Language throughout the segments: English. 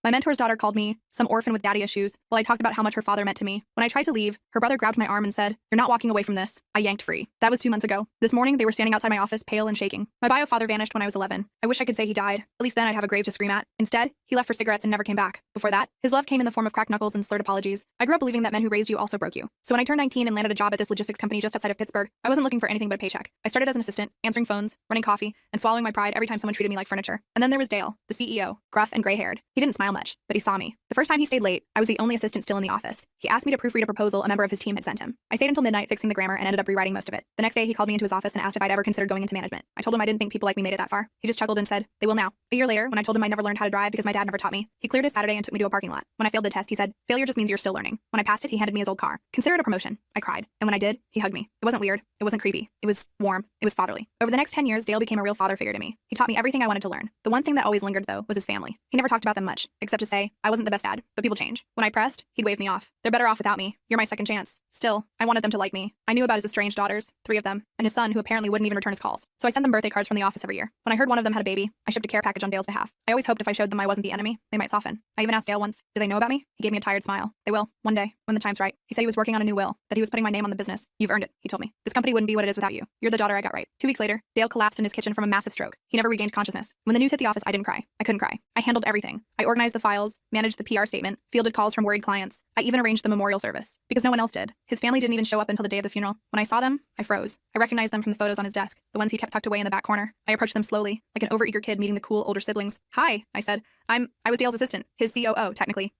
My mentor's daughter called me some orphan with daddy issues while I talked about how much her father meant to me. When I tried to leave, her brother grabbed my arm and said, "You're not walking away from this." I yanked free. That was 2 months ago. This morning, they were standing outside my office, pale and shaking. My bio father vanished when I was 11. I wish I could say he died. At least then I'd have a grave to scream at. Instead, he left for cigarettes and never came back. Before that, his love came in the form of cracked knuckles and slurred apologies. I grew up believing that men who raised you also broke you. So when I turned 19 and landed a job at this logistics company just outside of Pittsburgh, I wasn't looking for anything but a paycheck. I started as an assistant, answering phones, running coffee, and swallowing my pride every time someone treated me like furniture. And then there was Dale, the CEO, gruff and gray-haired. He didn't smile much, but he saw me. The first time he stayed late, I was the only assistant still in the office. He asked me to proofread a proposal a member of his team had sent him. I stayed until midnight fixing the grammar and ended up rewriting most of it. The next day, he called me into his office and asked if I'd ever considered going into management. I told him I didn't think people like me made it that far. He just chuckled and said, "They will now." A year later, when I told him I never learned how to drive because my dad never taught me, he cleared his Saturday and took me to a parking lot. When I failed the test, he said, "Failure just means you're still learning." When I passed it, he handed me his old car. "Consider it a promotion." I cried. And when I did, he hugged me. It wasn't weird. It wasn't creepy. It was warm. It was fatherly. Over the next 10 years, Dale became a real father figure to me. He taught me everything I wanted to learn. The one thing that always lingered, though, was his family. He never talked about them much, except to say, I wasn't the best dad, but people change. When I pressed, he'd wave me off. "They're better off without me. You're my second chance." Still, I wanted them to like me. I knew about his estranged daughters, 3 of them, and his son who apparently wouldn't even return his calls. So I sent them birthday cards from the office every year. When I heard one of them had a baby, I shipped a care package on Dale's behalf. I always hoped if I showed them I wasn't the enemy, they might soften. I even asked Dale once, "Do they know about me?" He gave me a tired smile. "They will, one day, when the time's right." He said he was working on a new will, that he was putting my name on the business. "You've earned it," he told me. "This company wouldn't be what it is without you. You're the daughter I got right." 2 weeks later, Dale collapsed in his kitchen from a massive stroke. He never regained consciousness. When the news hit the office, I didn't cry. I couldn't cry. I handled everything. I organized the files, managed the PR statement, fielded calls from worried clients. I even arranged the memorial service, because no one else did. His family didn't even show up until the day of the funeral. When I saw them, I froze. I recognized them from the photos on his desk, the ones he kept tucked away in the back corner. I approached them slowly, like an overeager kid meeting the cool older siblings. "Hi," I said. I was Dale's assistant, his COO, technically.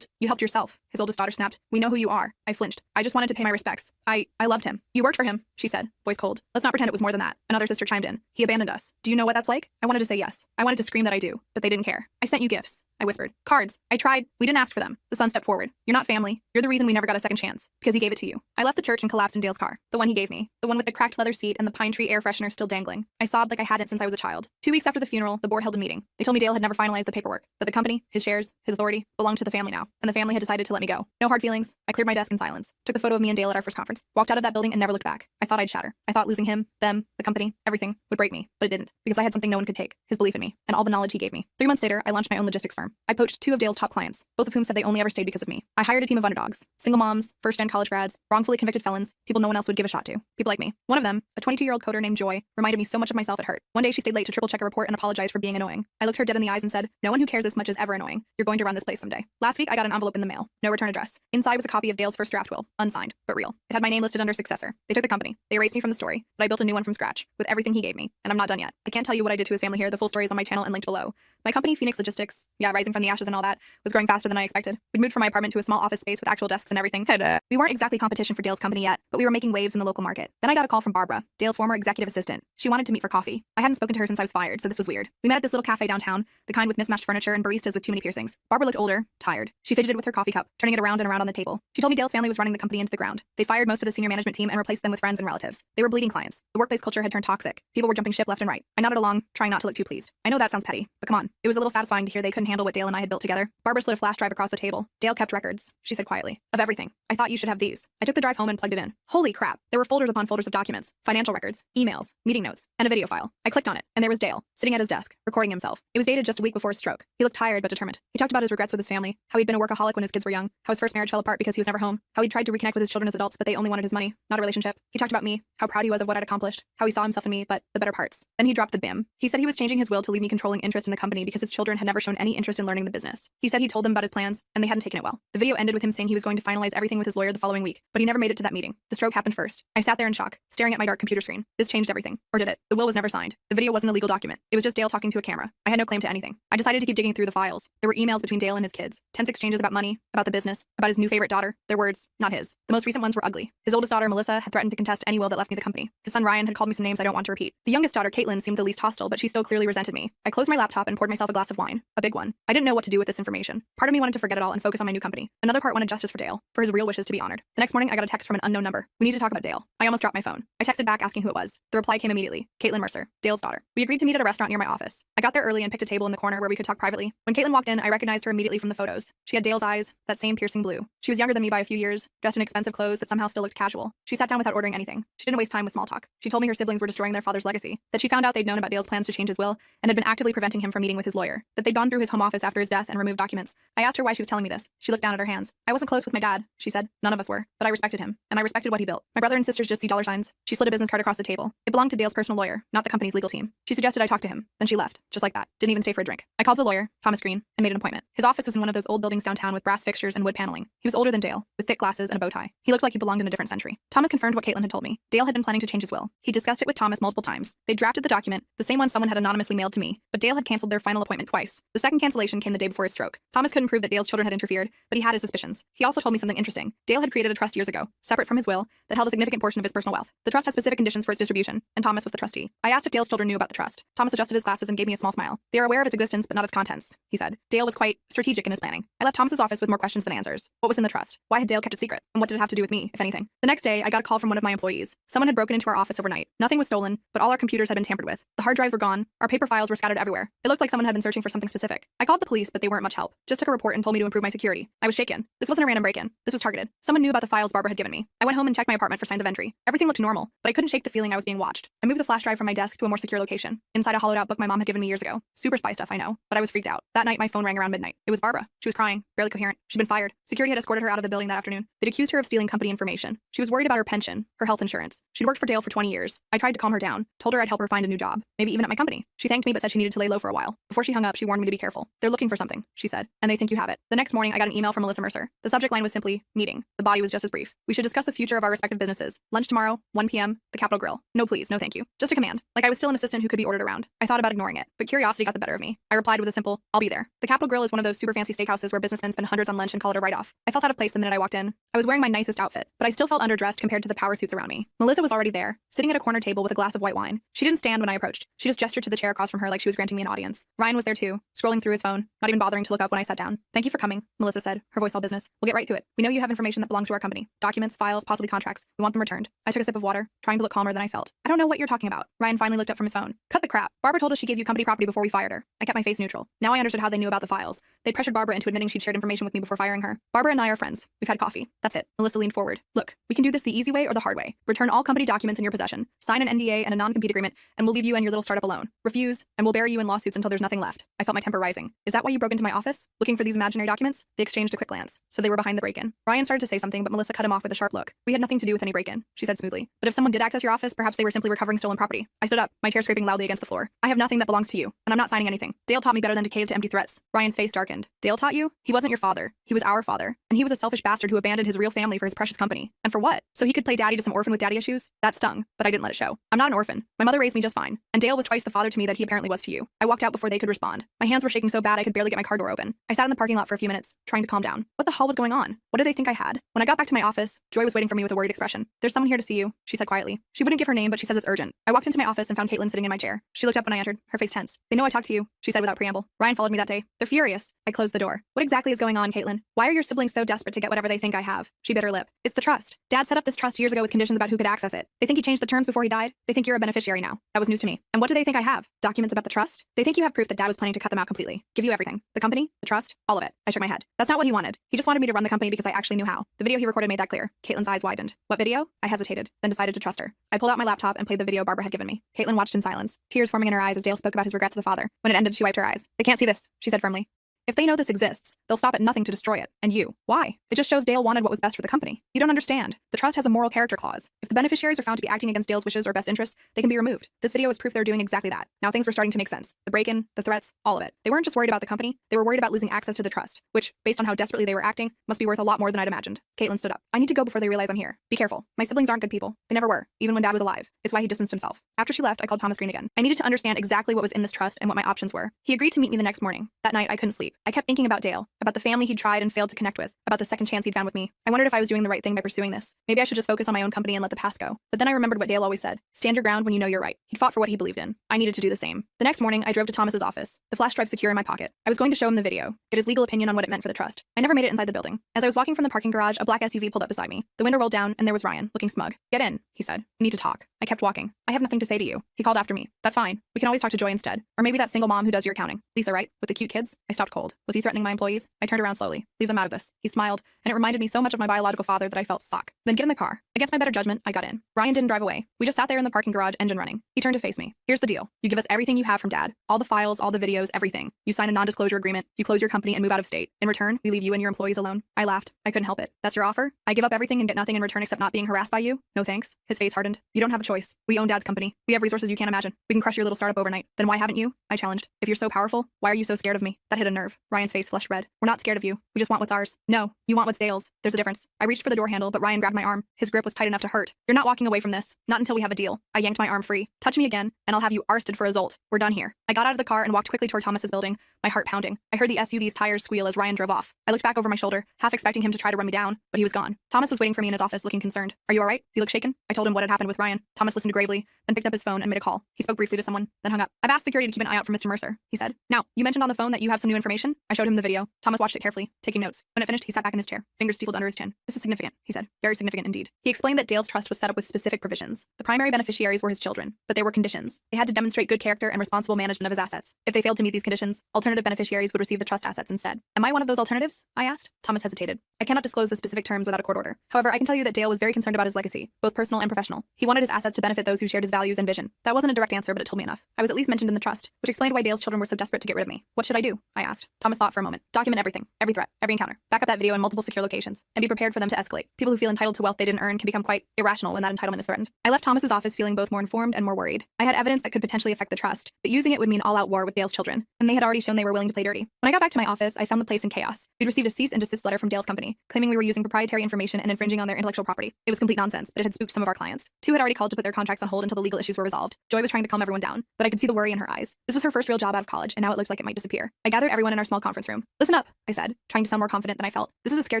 You helped yourself." His oldest daughter snapped. "We know who you are." I flinched. "I just wanted to pay my respects. I loved him." "You worked for him," she said, voice cold. "Let's not pretend it was more than that." Another sister chimed in. "He abandoned us. Do you know what that's like?" I wanted to say yes. I wanted to scream that I do, but they didn't care. "I sent you gifts," I whispered. "Cards. I tried. We didn't ask for them." The son stepped forward. "You're not family. You're the reason we never got a second chance, because he gave it to you." I left the church and collapsed in Dale's car, the one he gave me, the one with the cracked leather seat and the pine tree air freshener still dangling. I sobbed like I hadn't since I was a child. 2 weeks after the funeral, the board held a meeting. They told me Dale had never finalized the paperwork, that the company, his shares, his authority, belonged to the family now, and the family had decided to let me go. No hard feelings. I cleared my desk in silence, took the photo of me and Dale at our first conference, walked out of that building and never looked back. I thought I'd shatter. I thought losing him, them, the company, everything would break me, but it didn't, because I had something no one could take, his belief in me, and all the knowledge he gave me. 3 months later, I launched my own logistics firm. I poached 2 of Dale's top clients, both of whom said they only ever stayed because of me. I hired a team of underdogs, single moms, first-gen college grads, wrongfully convicted felons, people no one else would give a shot to. People like me. One of them, a 22-year-old coder named Joy, reminded me so much of myself it hurt. One day she stayed late to triple-check a report and apologized for being annoying. I looked her dead in the eyes and said, "No one who cares this much is ever annoying. You're going to run this place someday." Last week, I got an envelope in the mail. No return address. Inside was a copy of Dale's first draft will, unsigned, but real. It had my name listed under successor. They took the company. They erased me from the story, but I built a new one from scratch, with everything he gave me, and I'm not done yet. I can't tell you what I did to his family here. The full story is on my channel and linked below. My company, Phoenix Logistics, rising from the ashes and all that, was growing faster than I expected. We'd moved from my apartment to a small office space with actual desks and everything. We weren't exactly competition for Dale's company yet, but we were making waves in the local market. Then I got a call from Barbara, Dale's former executive assistant. She wanted to meet for coffee. I hadn't spoken to her since I was fired, so this was weird. We met at this little cafe downtown, the kind with mismatched furniture and baristas with too many piercings. Barbara looked older, tired. She fidgeted with her coffee cup, turning it around and around on the table. She told me Dale's family was running the company into the ground. They fired most of the senior management team and replaced them with friends and relatives. They were bleeding clients. The workplace culture had turned toxic. People were jumping ship left and right. I nodded along, trying not to look too pleased. I know that sounds petty, but come on. It was a little satisfying to hear they couldn't handle what Dale and I had built together. Barbara slid a flash drive across the table. "Dale kept records," she said quietly, "of everything. I thought you should have these." I took the drive home and plugged it in. Holy crap. There were folders upon folders of documents, financial records, emails, meeting notes, and a video file. I clicked on it, and there was Dale, sitting at his desk, recording himself. It was dated just a week before his stroke. He looked tired but determined. He talked about his regrets with his family, how he'd been a workaholic when his kids were young, how his first marriage fell apart because he was never home, how he'd tried to reconnect with his children as adults but they only wanted his money, not a relationship. He talked about me, how proud he was of what I'd accomplished, how he saw himself in me, but the better parts. Then he dropped the BIM. He said he was changing his will to leave me controlling interest in the company because his children had never shown any interest in learning the business. He said he told them about his plans, and they hadn't taken it well. The video ended with him saying he was going to finalize everything with his lawyer the following week, but he never made it to that meeting. The stroke happened first. I sat there in shock, staring at my dark computer screen. This changed everything. Or did it? The will was never signed. The video wasn't a legal document. It was just Dale talking to a camera. I had no claim to anything. I decided to keep digging through the files. There were emails between Dale and his kids, tense exchanges about money, about the business, about his new favorite daughter. Their words, not his. The most recent ones were ugly. His oldest daughter, Melissa, had threatened to contest any will that left me the company. His son, Ryan, had called me some names I don't want to repeat. The youngest daughter, Caitlin, seemed the least hostile, but she still clearly resented me. I closed my laptop and poured myself a glass of wine. A big one. I didn't know what to do with this information. Part of me wanted to forget it all and focus on my new company. Another part wanted justice for Dale, for his real wishes to be honored. The next morning, I got a text from an unknown number. "We need to talk about Dale." I almost dropped my phone. I texted back asking who it was. The reply came immediately. Caitlin Mercer, Dale's daughter. We agreed to meet at a restaurant near my office. I got there early and picked a table in the corner where we could talk privately. When Caitlin walked in, I recognized her immediately from the photos. She had Dale's eyes, that same piercing blue. She was younger than me by a few years, dressed in expensive clothes that somehow still looked casual. She sat down without ordering anything. She didn't waste time with small talk. She told me her siblings were destroying their father's legacy, that she found out they'd known about Dale's plans to change his will and had been actively preventing him from meeting with with his lawyer, that they'd gone through his home office after his death and removed documents. I asked her why she was telling me this. She looked down at her hands. I wasn't close with my dad, she said. None of us were, but I respected him, and I respected what he built. My brother and sisters just see dollar signs. She slid a business card across the table. It belonged to Dale's personal lawyer, not the company's legal team. She suggested I talk to him. Then she left, just like that. Didn't even stay for a drink. I called the lawyer, Thomas Green, and made an appointment. His office was in one of those old buildings downtown with brass fixtures and wood paneling. He was older than Dale, with thick glasses and a bow tie. He looked like he belonged in a different century. Thomas confirmed what Caitlin had told me. Dale had been planning to change his will. He discussed it with Thomas multiple times. They drafted the document, the same one someone had anonymously mailed to me, but Dale had canceled their final appointment twice. The second cancellation came the day before his stroke. Thomas couldn't prove that Dale's children had interfered, but he had his suspicions. He also told me something interesting. Dale had created a trust years ago, separate from his will, that held a significant portion of his personal wealth. The trust had specific conditions for its distribution, and Thomas was the trustee. I asked if Dale's children knew about the trust. Thomas adjusted his glasses and gave me a small smile. They are aware of its existence, but not its contents, he said. Dale was quite strategic in his planning. I left Thomas's office with more questions than answers. What was in the trust? Why had Dale kept it secret? And what did it have to do with me, if anything? The next day, I got a call from one of my employees. Someone had broken into our office overnight. Nothing was stolen, but all our computers had been tampered with. The hard drives were gone. Our paper files were scattered everywhere. It looked like someone had been searching for something specific. I called the police, but they weren't much help. Just took a report and told me to improve my security. I was shaken. This wasn't a random break-in. This was targeted. Someone knew about the files Barbara had given me. I went home and checked my apartment for signs of entry. Everything looked normal, but I couldn't shake the feeling I was being watched. I moved the flash drive from my desk to a more secure location, inside a hollowed-out book my mom had given me years ago. Super spy stuff, I know, but I was freaked out. That night, my phone rang around midnight. It was Barbara. She was crying, barely coherent. She'd been fired. Security had escorted her out of the building that afternoon. They'd accused her of stealing company information. She was worried about her pension, her health insurance. She'd worked for Dale for 20 years. I tried to calm her down, told her I'd help her find a new job, maybe even at my company. She thanked me but said she needed to lay low for a while. Before she hung up, she warned me to be careful. They're looking for something, she said, and they think you have it. The next morning, I got an email from Melissa Mercer. The subject line was simply, meeting. The body was just as brief. We should discuss the future of our respective businesses. Lunch tomorrow, 1 p.m., the Capitol Grill. No please, no thank you. Just a command. Like I was still an assistant who could be ordered around. I thought about ignoring it, but curiosity got the better of me. I replied with a simple, I'll be there. The Capitol Grill is one of those super fancy steakhouses where businessmen spend hundreds on lunch and call it a write-off. I felt out of place the minute I walked in. I was wearing my nicest outfit, but I still felt underdressed compared to the power suits around me. Melissa was already there, sitting at a corner table with a glass of white wine. She didn't stand when I approached. She just gestured to the chair across from her like she was granting me an audience. Ryan was there too, scrolling through his phone, not even bothering to look up when I sat down. Thank you for coming, Melissa said, her voice all business. We'll get right to it. We know you have information that belongs to our company. Documents, files, possibly contracts. We want them returned. I took a sip of water, trying to look calmer than I felt. I don't know what you're talking about. Ryan finally looked up from his phone. Cut the crap. Barbara told us she gave you company property before we fired her. I kept my face neutral. Now I understood how they knew about the files. They'd pressured Barbara into admitting she'd shared information with me before firing her. Barbara and I are friends. We've had coffee. That's it. Melissa leaned forward. Look, we can do this the easy way or the hard way. Return all company documents in your possession. Sign an NDA and a non-compete agreement, and we'll leave you and your little startup alone. Refuse, and we'll bury you in lawsuits until there's nothing left. I felt my temper rising. Is that why you broke into my office? Looking for these imaginary documents? They exchanged a quick glance. So they were behind the break-in. Ryan started to say something, but Melissa cut him off with a sharp look. We had nothing to do with any break-in, she said smoothly. But if someone did access your office, perhaps they were simply recovering stolen property. I stood up, my chair scraping loudly against the floor. I have nothing that belongs to you, and I'm not signing anything. Dale taught me better than to cave to empty threats. Ryan's face darkened. Dale taught you? He wasn't your father. He was our father. And he was a selfish bastard who abandoned his real family for his precious company. And for what? So he could play daddy to some orphan with daddy issues? That stung, but I didn't let it show. I'm not an orphan. My mother raised me just fine. And Dale was twice the father to me that he apparently was to you. I walked out before they could respond. My hands were shaking so bad I could barely get my car door open. I sat in the parking lot for a few minutes, trying to calm down. What the hell was going on? What did they think I had? When I got back to my office, Joy was waiting for me with a worried expression. There's someone here to see you, she said quietly. She wouldn't give her name, but she says it's urgent. I walked into my office and found Caitlin sitting in my chair. She looked up when I entered, her face tense. They know I talked to you, she said without preamble. Ryan followed me that day. They're furious. I closed the door. What exactly is going on, Caitlin? Why are your siblings so desperate to get whatever they think I have? She bit her lip. It's the trust. Dad set up this trust years ago with conditions about who could access it. They think he changed the terms before he died. They think you're a beneficiary now. That was news to me. And what do they think I have? Documents about the trust? They think you have proof that Dad was planning to cut them out completely. Give you everything. The company, the trust, all of it. I shook my head. That's not what he wanted. He just wanted me to run the company because I actually knew how. The video he recorded made that clear. Caitlin's eyes widened. What video? I hesitated, then decided to trust her. I pulled out my laptop and played the video Barbara had given me. Caitlin watched in silence, tears forming in her eyes as Dale spoke about his regrets as a father. When it ended, she wiped her eyes. They can't see this, she said firmly. If they know this exists, they'll stop at nothing to destroy it. And you. Why? It just shows Dale wanted what was best for the company. You don't understand. The trust has a moral character clause. If the beneficiaries are found to be acting against Dale's wishes or best interests, they can be removed. This video is proof they're doing exactly that. Now things were starting to make sense. The break-in, the threats, all of it. They weren't just worried about the company, they were worried about losing access to the trust, which, based on how desperately they were acting, must be worth a lot more than I'd imagined. Caitlin stood up. I need to go before they realize I'm here. Be careful. My siblings aren't good people. They never were, even when Dad was alive. It's why he distanced himself. After she left, I called Thomas Green again. I needed to understand exactly what was in this trust and what my options were. He agreed to meet me the next morning. That night, I couldn't sleep. I kept thinking about Dale, about the family he'd tried and failed to connect with, about the second chance he'd found with me. I wondered if I was doing the right thing by pursuing this. Maybe I should just focus on my own company and let the past go. But then I remembered what Dale always said. Stand your ground when you know you're right. He'd fought for what he believed in. I needed to do the same. The next morning, I drove to Thomas's office, the flash drive secure in my pocket. I was going to show him the video, get his legal opinion on what it meant for the trust. I never made it inside the building. As I was walking from the parking garage, a black SUV pulled up beside me. The window rolled down, and there was Ryan, looking smug. Get in, he said. We need to talk. I kept walking. I have nothing to say to you. He called after me. That's fine. We can always talk to Joy instead. Or maybe that single mom who does your accounting. Lisa, right? With the cute kids? I stopped cold. cold. Was he threatening my employees? I turned around slowly. Leave them out of this. He smiled, and it reminded me so much of my biological father that I felt stuck. Then get in the car. Against my better judgment, I got in. Ryan didn't drive away. We just sat there in the parking garage, engine running. He turned to face me. Here's the deal. You give us everything you have from Dad. All the files, all the videos, everything. You sign a non-disclosure agreement. You close your company and move out of state. In return, we leave you and your employees alone. I laughed. I couldn't help it. That's your offer? I give up everything and get nothing in return except not being harassed by you? No thanks. His face hardened. You don't have a choice. We own Dad's company. We have resources you can't imagine. We can crush your little startup overnight. Then why haven't you? I challenged. If you're so powerful, why are you so scared of me? That hit a nerve. Ryan's face flushed red. We're not scared of you. We just want what's ours. No, you want what's Dale's. There's a difference. I reached for the door handle, but Ryan grabbed my arm. His grip was tight enough to hurt. You're not walking away from this. Not until we have a deal. I yanked my arm free. Touch me again, and I'll have you arsted for assault. We're done here. I got out of the car and walked quickly toward Thomas's building, my heart pounding. I heard the SUV's tires squeal as Ryan drove off. I looked back over my shoulder, half expecting him to try to run me down, but he was gone. Thomas was waiting for me in his office, looking concerned. Are you all right? He looked shaken. I told him what had happened with Ryan. Thomas listened gravely, then picked up his phone and made a call. He spoke briefly to someone, then hung up. I've asked security to keep an eye out for Mr. Mercer, he said. Now, you mentioned on the phone that you have some new information? I showed him the video. Thomas watched it carefully, taking notes. When it finished, he sat back in his chair, fingers steepled under his chin. This is significant, he said. Very significant indeed. He explained that Dale's trust was set up with specific provisions. The primary beneficiaries were his children, but there were conditions. They had to demonstrate good character and responsible management of his assets. If they failed to meet these conditions, alternative beneficiaries would receive the trust assets instead. Am I one of those alternatives? I asked. Thomas hesitated. I cannot disclose the specific terms without a court order. However, I can tell you that Dale was very concerned about his legacy, both personal and professional. He wanted his assets to benefit those who shared his values and vision. That wasn't a direct answer, but it told me enough. I was at least mentioned in the trust, which explained why Dale's children were so desperate to get rid of me. What should I do? I asked. Thomas thought for a moment. Document everything, every threat, every encounter. Back up that video in multiple secure locations, and be prepared for them to escalate. People who feel entitled to wealth they didn't earn can become quite irrational when that entitlement is threatened. I left Thomas's office feeling both more informed and more worried. I had evidence that could potentially affect the trust, but using it would mean all-out war with Dale's children, and they had already shown they were willing to play dirty. When I got back to my office, I found the place in chaos. We'd received a cease and desist letter from Dale's company, claiming we were using proprietary information and infringing on their intellectual property. It was complete nonsense, but it had spooked some of our clients. Two had already called to put their contracts on hold until the legal issues were resolved. Joy was trying to calm everyone down, but I could see the worry in her eyes. This was her first real job out of college, and now it looked like it might disappear. I gathered everyone in our small conference room. Listen up, I said, trying to sound more confident than I felt. This is a scare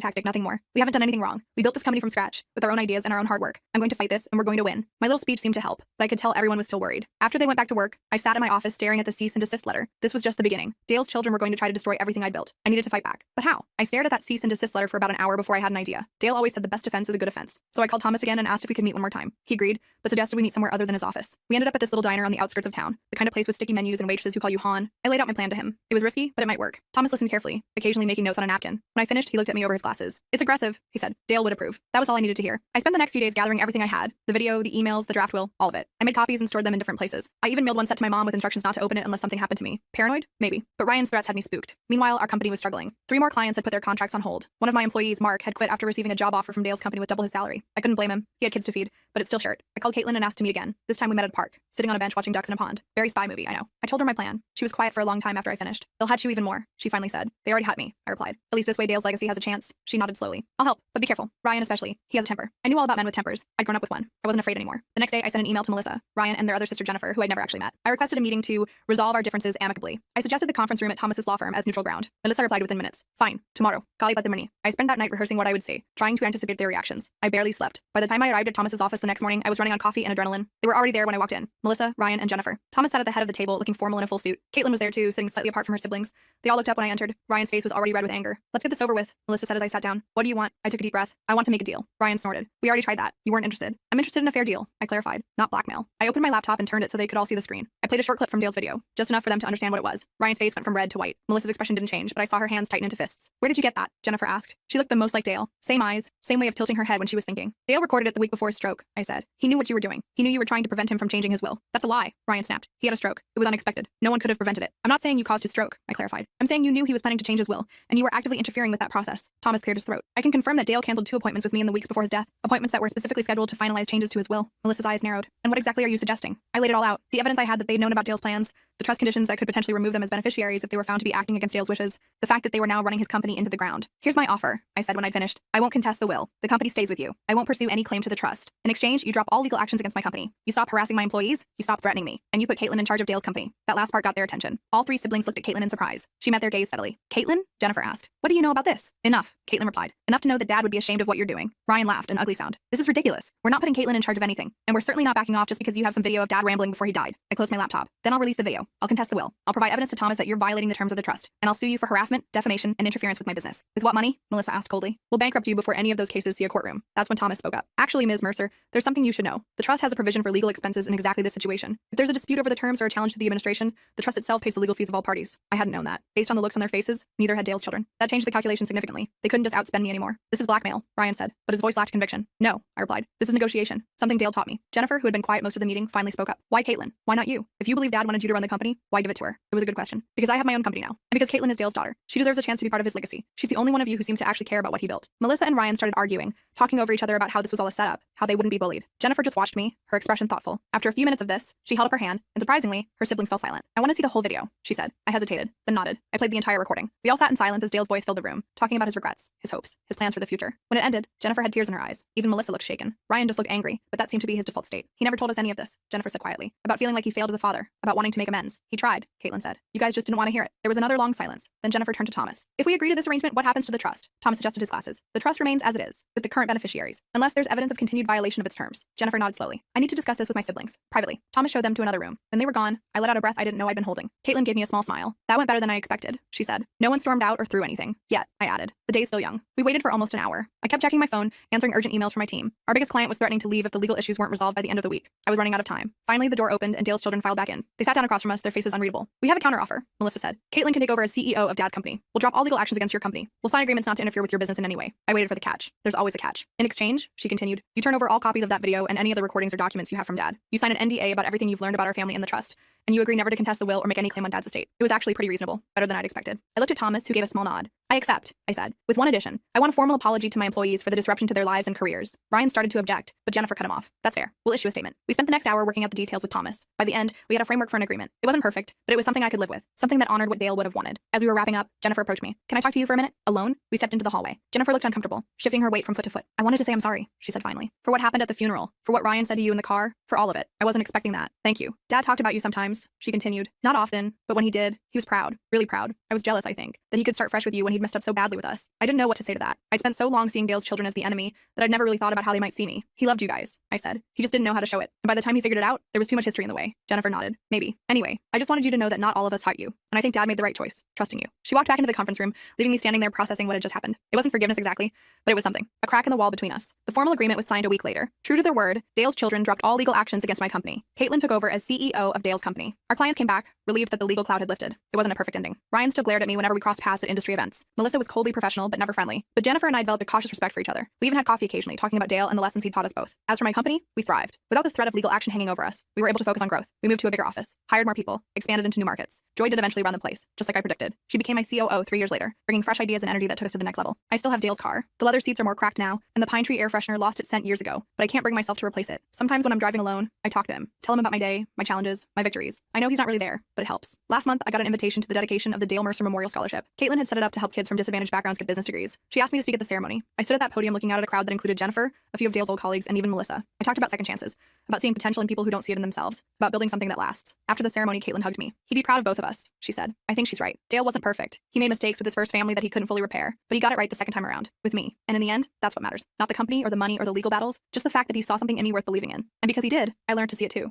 tactic, nothing more. We haven't done anything wrong. We built this company from scratch, with our own ideas and our own hard work. I'm going to fight this, and we're going to win. My little speech seemed to help, but I could tell everyone was still worried. After they went back to work, I sat in my office staring at the cease and desist letter. This was just the beginning. Dale's children were going to try to destroy everything I'd built. I needed to fight back. But how? I stared at that cease and desist letter for about an hour before I had an idea. Dale always said the best defense is a good offense. So I called Thomas again and asked if we could meet one more time. He agreed, but suggested we meet somewhere other than his office. We ended up at this little diner on the outskirts of town, the kind of place with sticky menus and waitresses who call you Han. I laid out my plan to him. It was risky, but it might work. Thomas listened carefully, occasionally making notes on a napkin. When I finished, he looked at me over his glasses. It's aggressive, he said. Dale would approve. That was all I needed to hear. I spent the next few days gathering everything I had, the video, the emails, the draft will, all of it. I made copies and stored them in different places. I even mailed one set to my mom with instructions not to open it unless something happened to me. Paranoid? Maybe. But Ryan's threats had me spooked. Meanwhile, our company was struggling. 3 more clients had put their contracts on hold. One of my employees, Mark, had quit after receiving a job offer from Dale's company with double his salary. I couldn't blame him. He had kids to feed, but it still hurt. I called Caitlin and asked to meet again. This time we met at a park, sitting on a bench watching ducks in a pond. Very spy movie, I know. I told her my plan. She was quiet for a long time after I finished. They'll hatch you even more, she finally said. They already had me, I replied. At least this way Dale's legacy has a chance. She nodded slowly. I'll help, but be careful. Ryan especially. He has a temper. I knew all about men with tempers. I'd grown up with one. I wasn't afraid anymore. The next day, I sent an email to Melissa, Ryan, and their other sister Jennifer, who I'd never actually met. I requested a meeting to resolve our differences amicably. I suggested the conference room at Thomas's law firm as neutral ground. Melissa replied within minutes. Fine. Tomorrow. Kali Badamani. I spent that night rehearsing what I would say, trying to anticipate their reactions. I barely slept. By the time I arrived at Thomas's office the next morning, I was running on coffee and adrenaline. They were already there when I walked in. Melissa, Ryan, and Jennifer. Thomas sat at the head of the table, looking formal in a full suit. Caitlin was there too, sitting slightly apart from her siblings. They all looked up when I entered. Ryan's face was already red with anger. Let's get this over with, Melissa said as I sat down. What do you want? I took a deep breath. I want to make a deal. Ryan snorted. We already tried that. You weren't interested. I'm interested in a fair deal, I clarified. Not blackmail. I opened my laptop and turned it so they could all see the screen. I played a short clip from Dale's video, just enough for them to understand what it was. Ryan's face went from red to white. Melissa's expression didn't change, but I saw her hands tighten into fists. Where did you get that? Jennifer asked. She looked the most like Dale. Same eyes, same way of tilting her head when she was thinking. Dale recorded it the week before his stroke, I said. He knew what you were doing. He knew you were trying to prevent him from changing his will. That's a lie, Ryan snapped. He had a stroke. It was unexpected. No one could have prevented it. I'm not saying you caused his stroke, I clarified. I'm saying you knew he was planning to change his will, and you were actively interfering with that process. Thomas cleared his throat. I can confirm that Dale canceled 2 appointments with me in the weeks before his death, appointments that were specifically scheduled to finalize changes to his will. Melissa's eyes narrowed. And what exactly are you suggesting? I laid it all out. The evidence I had that they'd known about Dale's plans, the trust conditions that could potentially remove them as beneficiaries if they were found to be acting against Dale's wishes, the fact that they were now running his company into the ground. Here's my offer, I said when I'd finished. I won't contest the will. The company stays with you. I won't pursue any claim to the trust. In exchange, you drop all legal actions against my company. You stop harassing my employees, you stop threatening me, and you put Caitlin in charge of Dale's company. That last part got their attention. All 3 siblings looked at Caitlin in surprise. She met their gaze steadily. Caitlin? Jennifer asked. What do you know about this? Enough, Caitlin replied. Enough to know that Dad would be ashamed of what you're doing. Ryan laughed, an ugly sound. This is ridiculous. We're not putting Caitlin in charge of anything, and we're certainly not backing off just because you have some video of Dad rambling before he died. I closed my laptop. Then I'll release the video. video. I'll contest the will. I'll provide evidence to Thomas that you're violating the terms of the trust. And I'll sue you for harassment, defamation, and interference with my business. With what money? Melissa asked coldly. We'll bankrupt you before any of those cases see a courtroom. That's when Thomas spoke up. Actually, Ms. Mercer, there's something you should know. The trust has a provision for legal expenses in exactly this situation. If there's a dispute over the terms or a challenge to the administration, the trust itself pays the legal fees of all parties. I hadn't known that. Based on the looks on their faces, neither had Dale's children. That changed the calculation significantly. They couldn't just outspend me anymore. This is blackmail, Ryan said, but his voice lacked conviction. No, I replied. This is negotiation. Something Dale taught me. Jennifer, who had been quiet most of the meeting, finally spoke up. Why Caitlin? Why not you? If you believe Dad wanted you to run the company, why give it to her? It was a good question. Because I have my own company now. And because Caitlin is Dale's daughter. She deserves a chance to be part of his legacy. She's the only one of you who seems to actually care about what he built. Melissa and Ryan started arguing, talking over each other about how this was all a setup, how they wouldn't be bullied. Jennifer just watched me, her expression thoughtful. After a few minutes of this, she held up her hand, and surprisingly, her siblings fell silent. I want to see the whole video, she said. I hesitated, then nodded. I played the entire recording. We all sat in silence as Dale's voice filled the room, talking about his regrets, his hopes, his plans for the future. When it ended, Jennifer had tears in her eyes. Even Melissa looked shaken. Ryan just looked angry, but that seemed to be his default state. He never told us any of this, Jennifer said quietly. About feeling like he failed as a father, about wanting to make amends. He tried, Caitlin said. You guys just didn't want to hear it. There was another long silence. Then Jennifer turned to Thomas. If we agree to this arrangement, what happens to the trust? Thomas adjusted his glasses. The trust remains as it is, with the current beneficiaries, unless there's evidence of continued violation of its terms. Jennifer nodded slowly. I need to discuss this with my siblings, privately. Thomas showed them to another room. When they were gone, I let out a breath I didn't know I'd been holding. Caitlin gave me a small smile. That went better than I expected, she said. No one stormed out or threw anything. Yet, I added. The day's still young. We waited for almost an hour. I kept checking my phone, answering urgent emails from my team. Our biggest client was threatening to leave if the legal issues weren't resolved by the end of the week. I was running out of time. Finally, the door opened and Dale's children filed back in. They sat down across from us, their faces unreadable. We have a counteroffer, Melissa said. Caitlin can take over as CEO of Dad's company. We'll drop all legal actions against your company. We'll sign agreements not to interfere with your business in any way. I waited for the catch. There's always a catch. In exchange, she continued, you turn over all copies of that video and any other recordings or documents you have from Dad. You sign an NDA about everything you've learned about our family and the trust. And you agree never to contest the will or make any claim on Dad's estate. It was actually pretty reasonable, better than I'd expected. I looked at Thomas, who gave a small nod. I accept, I said, with one addition. I want a formal apology to my employees for the disruption to their lives and careers. Ryan started to object, but Jennifer cut him off. That's fair. We'll issue a statement. We spent the next hour working out the details with Thomas. By the end, we had a framework for an agreement. It wasn't perfect, but it was something I could live with. Something that honored what Dale would have wanted. As we were wrapping up, Jennifer approached me. Can I talk to you for a minute? Alone? We stepped into the hallway. Jennifer looked uncomfortable, shifting her weight from foot to foot. I wanted to say I'm sorry, she said finally. For what happened at the funeral. For what Ryan said to you in the car. For all of it. I wasn't expecting that. Thank you. Dad talked about you sometimes, she continued. Not often, but when he did, he was proud. Really proud. I was jealous, I think, that he could start fresh with you when he'd messed up so badly with us. I didn't know what to say to that. I'd spent so long seeing Dale's children as the enemy that I'd never really thought about how they might see me. He loved you guys, I said. He just didn't know how to show it. And by the time he figured it out, there was too much history in the way. Jennifer nodded. Maybe. Anyway, I just wanted you to know that not all of us hurt you. And I think Dad made the right choice, trusting you. She walked back into the conference room, leaving me standing there processing what had just happened. It wasn't forgiveness exactly, but it was something. A crack in the wall between us. The formal agreement was signed a week later. True to their word, Dale's children dropped all legal actions against my company. Caitlin took over as CEO of Dale's company. Our clients came back, relieved that the legal cloud had lifted. It wasn't a perfect ending. Ryan still glared at me whenever we crossed paths at industry events. Melissa was coldly professional, but never friendly. But Jennifer and I developed a cautious respect for each other. We even had coffee occasionally, talking about Dale and the lessons he'd taught us both. As for my company, we thrived. Without the threat of legal action hanging over us, we were able to focus on growth. We moved to a bigger office, hired more people, expanded into new markets. Joy did eventually run the place, just like I predicted. She became my COO 3 years later, bringing fresh ideas and energy that took us to the next level. I still have Dale's car. The leather seats are more cracked now, and the pine tree air freshener lost its scent years ago, but I can't bring myself to replace it. Sometimes when I'm driving alone, I talk to him, tell him about my day, my challenges, my victories. I know he's not really there, but it helps. Last month, I got an invitation to the dedication of the Dale Mercer Memorial Scholarship. Caitlin had set it up to help kids from disadvantaged backgrounds get business degrees. She asked me to speak at the ceremony. I stood at that podium looking out at a crowd that included Jennifer, a few of Dale's old colleagues, and even Melissa. I talked about second chances, about seeing potential in people who don't see it in themselves, about building something that lasts. After the ceremony, Caitlin hugged me. He'd be proud of both of us, she said. I think she's right. Dale wasn't perfect. He made mistakes with his first family that he couldn't fully repair, but he got it right the second time around, with me. And in the end, that's what matters. Not the company or the money or the legal battles, just the fact that he saw something in me worth believing in. And because he did, I learned to see it too.